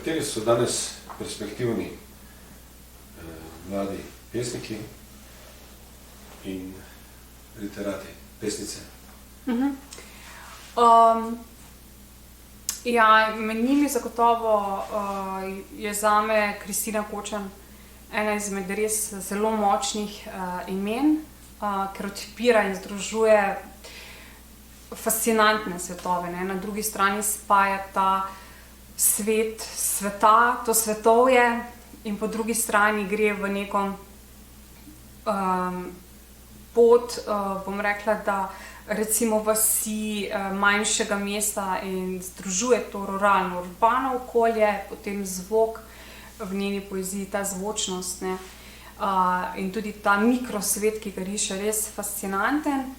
Kateri so danes perspektivni mladi pesniki in literati, pesnice? Ja, med njimi zagotovo je zame Kristina Kočan ena izmed res zelo močnih imen, ker odpira in združuje fascinantne svetove. Ne? Na drugi strani spaja ta svet sveta, to svetovje, in po drugi strani gre v neko pot, bom rekla, da recimo vasi manjšega mesta in združuje to ruralno, urbano okolje, potem zvok v njeni poeziji, ta zvočnost, ne? In tudi ta mikrosvet, ki ga riše, res fascinanten.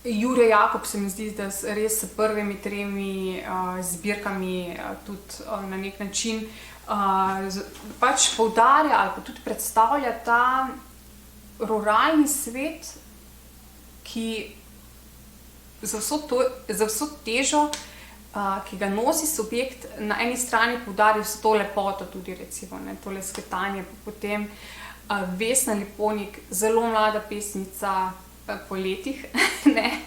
Jure Jakob se mi zdi, da res s prvimi 3 zbirkami tudi na nek način pač poudarja ali pa tudi predstavlja ta ruralni svet, ki za vso težo, ki ga nosi subjekt, na eni strani poudari vso to lepoto tudi, recimo, ne, tole skretanje, potem Vesna Lipovnik, zelo mlada pesnica po letih, ne,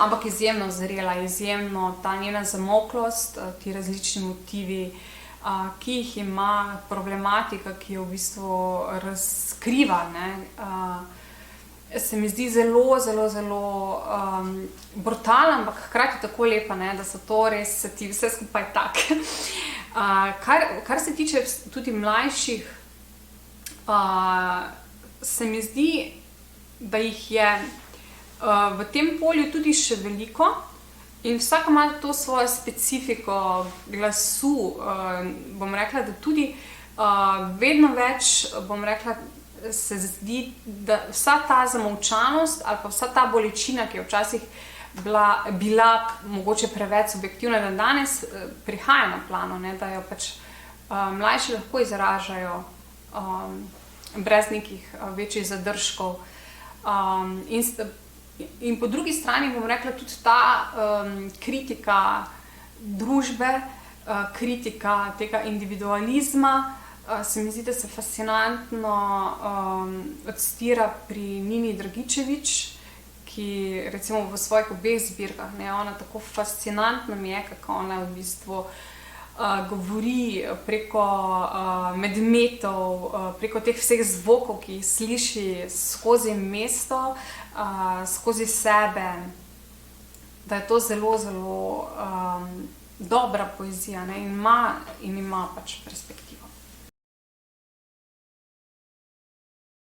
ampak izjemno zrela, izjemno ta njena zamolklost, ti različni motivi, ki jih ima, problematika, ki jo v bistvu razkriva, ne, se mi zdi zelo, zelo, zelo brutalna, ampak hkrati tako lepa, ne, da so to res, ti vse skupaj tak. Kar se tiče tudi mlajših, se mi zdi, da jih je v tem polju tudi še veliko in vsak ima to svojo specifiko glasu. Bom rekla, da tudi vedno več, bom rekla, se zdi, da vsa ta zamolčanost ali pa vsa ta bolečina, ki je včasih bila mogoče preveč subjektivna, da danes prihaja na plano, ne, da jo pač mlajši lahko izražajo brez nekih večjih zadržkov. In po drugi strani, bom rekla, tudi ta kritika družbe, kritika tega individualizma, se mi zdi, da se fascinantno odstira pri Nini Dragičević, ki recimo v svojih obeh zbirkah, ne, ona tako fascinantno mi je, kako ona v bistvu govori preko medmetov, preko teh vseh zvokov, ki jih sliši skozi mesto, skozi sebe, da je to zelo, zelo dobra poezija, ne, in ima pač perspektivo.